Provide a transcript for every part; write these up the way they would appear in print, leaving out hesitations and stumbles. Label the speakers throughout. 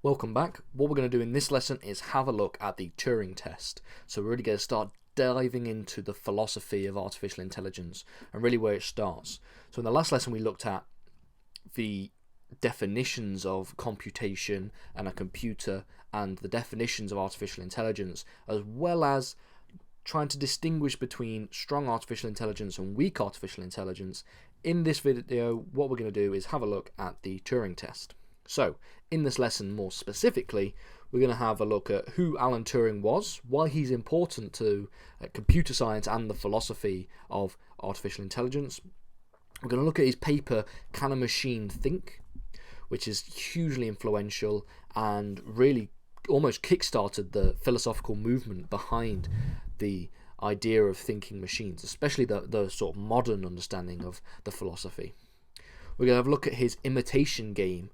Speaker 1: Welcome back. What we're going to do in this lesson is have a look at the Turing test. So we're really going to start diving into the philosophy of artificial intelligence and really where it starts. So in the last lesson we looked at the definitions of computation and a computer and the definitions of artificial intelligence, as well as trying to distinguish between strong artificial intelligence and weak artificial intelligence. In this video, what we're going to do is have a look at the Turing test. So, in this lesson more specifically, we're going to have a look at who Alan Turing was, why he's important to computer science and the philosophy of artificial intelligence. We're going to look at his paper, Can a Machine Think?, which is hugely influential and really almost kickstarted the philosophical movement behind the idea of thinking machines, especially the sort of modern understanding of the philosophy. We're going to have a look at his imitation game,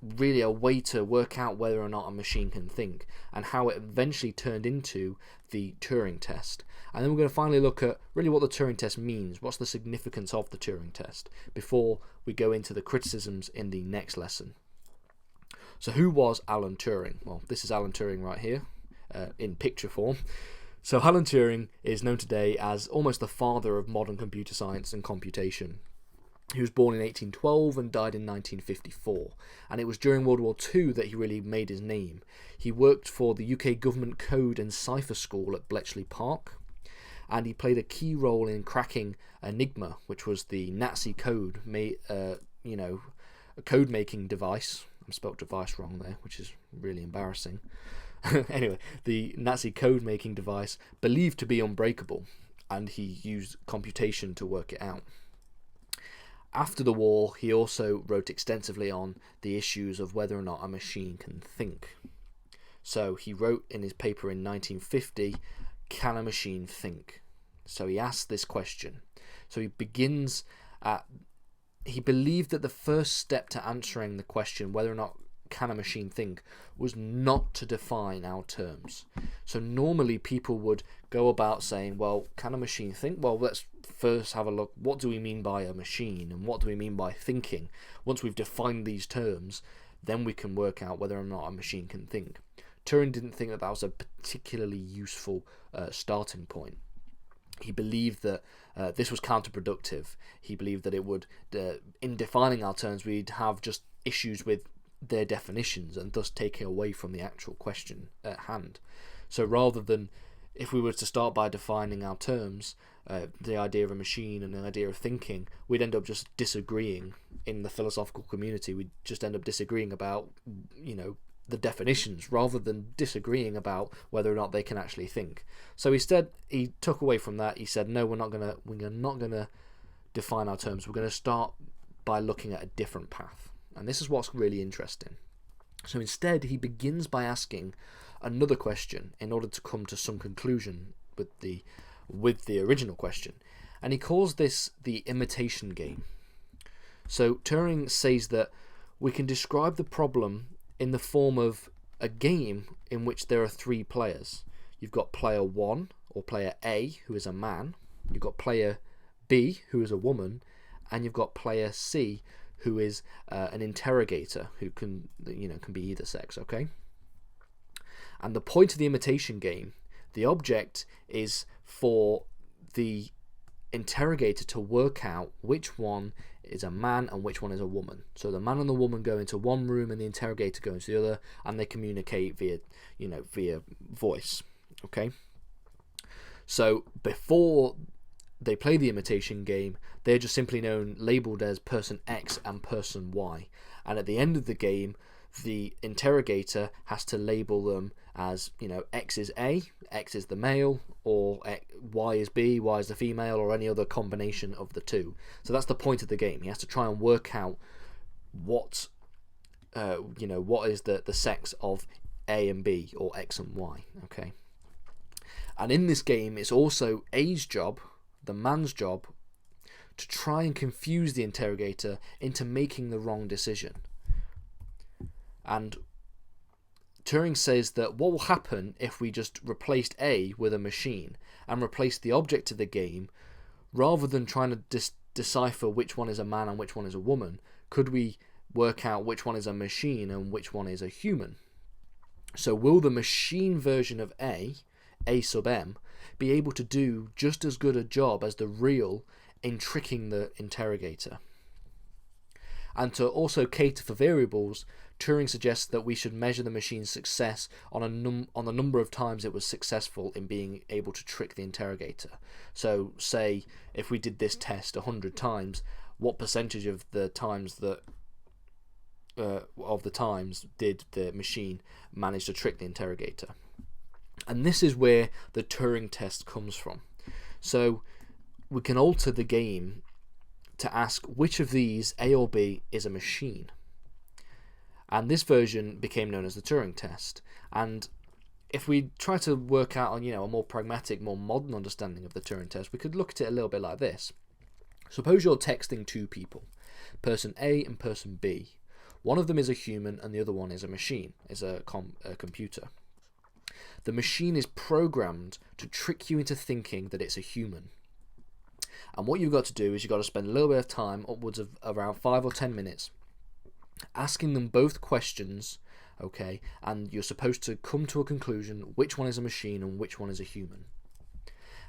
Speaker 1: really a way to work out whether or not a machine can think, and how it eventually turned into the Turing test. And then we're going to finally look at really what the Turing test means, what's the significance of the Turing test, before we go into the criticisms in the next lesson. So who was Alan Turing? Well, this is Alan Turing right here, in picture form. So Alan Turing is known today as almost the father of modern computer science and computation. He was born in 1812 and died in 1954, and it was during World War II that he really made his name. He worked for the UK Government Code and Cipher School at Bletchley Park, and he played a key role in cracking Enigma, which was the Nazi code, a code-making device. I spelled device wrong there, which is really embarrassing. Anyway, the Nazi code-making device believed to be unbreakable, and he used computation to work it out. After the war, he also wrote extensively on the issues of whether or not a machine can think. So he wrote in his paper in 1950, Can a Machine Think? So he asked this question. So he begins at, he believed that the first step to answering the question whether or not can a machine think was not to define our terms. So normally people would go about saying, well, can a machine think? Well, let's first have a look, what do we mean by a machine and what do we mean by thinking? Once we've defined these terms, then we can work out whether or not a machine can think. Turing didn't think that that was a particularly useful starting point. He believed that this was counterproductive. He believed that it would, in defining our terms, we'd have just issues with their definitions and thus taking away from the actual question at hand. So rather than, if we were to start by defining our terms, the idea of a machine and the idea of thinking, we'd end up just disagreeing in the philosophical community. We'd just end up disagreeing about, the definitions rather than disagreeing about whether or not they can actually think. So instead, he took away from that. He said, no, we're not gonna define our terms. We're going to start by looking at a different path. And this is what's really interesting. So instead, he begins by asking another question in order to come to some conclusion with the original question. And he calls this the imitation game. So Turing says that we can describe the problem in the form of a game in which there are three players. You've got player 1, or player A, who is a man. You've got player B, who is a woman. And you've got player C, who is an interrogator, who can be either sex, okay? And the point of the imitation game, the object is for the interrogator to work out which one is a man and which one is a woman. So the man and the woman go into one room and the interrogator goes to the other, and they communicate via voice, okay? So before they play the imitation game, they're just simply labelled as person X and person Y. And at the end of the game, the interrogator has to label them as, X is A, X is the male, or Y is B, Y is the female, or any other combination of the two. So that's the point of the game. He has to try and work out what is the sex of A and B, or X and Y, okay? And in this game, it's also A's job, the man's job, to try and confuse the interrogator into making the wrong decision. And Turing says that what will happen if we just replaced A with a machine and replaced the object of the game, rather than trying to decipher which one is a man and which one is a woman, could we work out which one is a machine and which one is a human. So will the machine version of A sub m, be able to do just as good a job as the real in tricking the interrogator? And to also cater for variables, Turing suggests that we should measure the machine's success on the number of times it was successful in being able to trick the interrogator. So say if we did this test 100 times, what percentage of the times did the machine manage to trick the interrogator? And this is where the Turing test comes from. So we can alter the game to ask which of these, A or B, is a machine. And this version became known as the Turing test. And if we try to work out on, a more pragmatic, more modern understanding of the Turing test, we could look at it a little bit like this. Suppose you're texting two people, person A and person B. One of them is a human and the other one is a machine, is a computer. The machine is programmed to trick you into thinking that it's a human. And what you've got to do is you've got to spend a little bit of time, upwards of around 5 or 10 minutes, asking them both questions, okay, and you're supposed to come to a conclusion which one is a machine and which one is a human.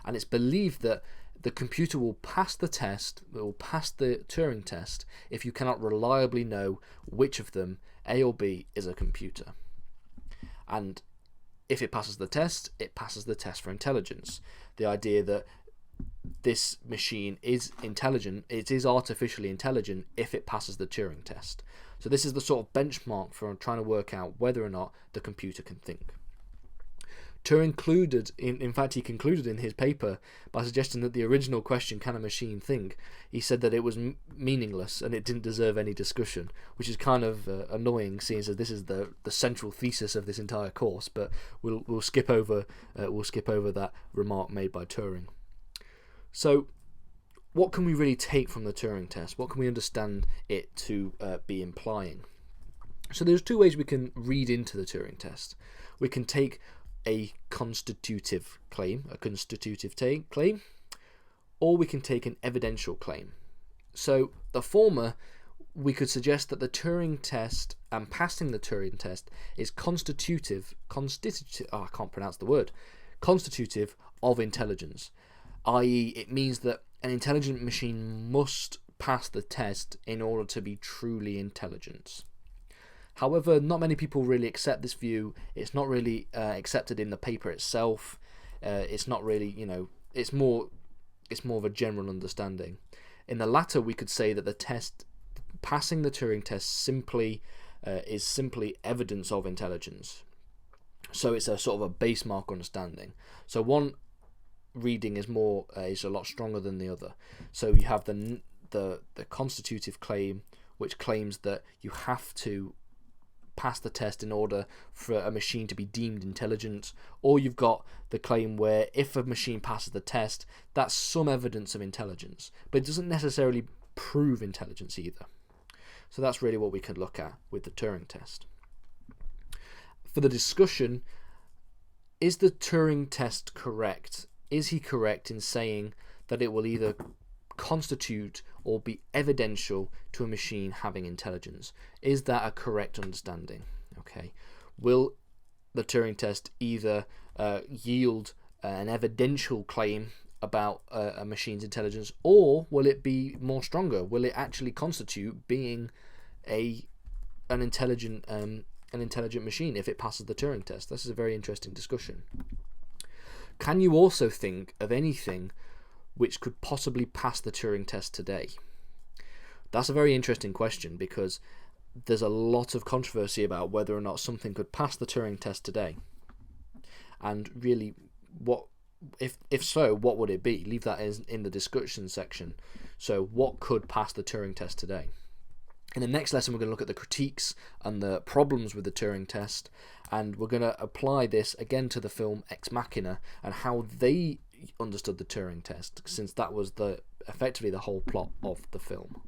Speaker 1: And it's believed that the computer will pass the test, it will pass the Turing test, if you cannot reliably know which of them, A or B, is a computer. And if it passes the test, it passes the test for intelligence. The idea that this machine is intelligent, it is artificially intelligent if it passes the Turing test. So this is the sort of benchmark for trying to work out whether or not the computer can think. Turing concluded in his paper by suggesting that the original question, can a machine think, he said that it was meaningless and it didn't deserve any discussion, which is kind of annoying, seeing as this is the central thesis of this entire course. But we'll skip over that remark made by Turing. So, what can we really take from the Turing test? What can we understand it to be implying? So there's two ways we can read into the Turing test. We can take a constitutive claim, or we can take an evidential claim. So the former, we could suggest that the Turing test and passing the Turing test is constitutive of intelligence, i.e. it means that an intelligent machine must pass the test in order to be truly intelligent. However, not many people really accept this view. It's not really accepted in the paper itself. It's not really, it's more of a general understanding. In the latter, we could say that the test, passing the Turing test, is simply evidence of intelligence. So it's a sort of a base mark understanding. So one reading is a lot stronger than the other. So you have the constitutive claim, which claims that you have to pass the test in order for a machine to be deemed intelligent, or you've got the claim where if a machine passes the test, that's some evidence of intelligence, but it doesn't necessarily prove intelligence either. So that's really what we could look at with the Turing test. For the discussion, is the Turing test correct? Is he correct in saying that it will either constitute or be evidential to a machine having intelligence? Is that a correct understanding? Okay. Will the Turing test either yield an evidential claim about a machine's intelligence, or will it be more stronger? Will it actually constitute being an intelligent machine if it passes the Turing test? This is a very interesting discussion. Can you also think of anything which could possibly pass the Turing test today? That's a very interesting question, because there's a lot of controversy about whether or not something could pass the Turing test today. And really, if so, what would it be? Leave that in the discussion section. So what could pass the Turing test today? In the next lesson, we're going to look at the critiques and the problems with the Turing test, and we're going to apply this again to the film Ex Machina and how they understood the Turing test, since that was effectively the whole plot of the film.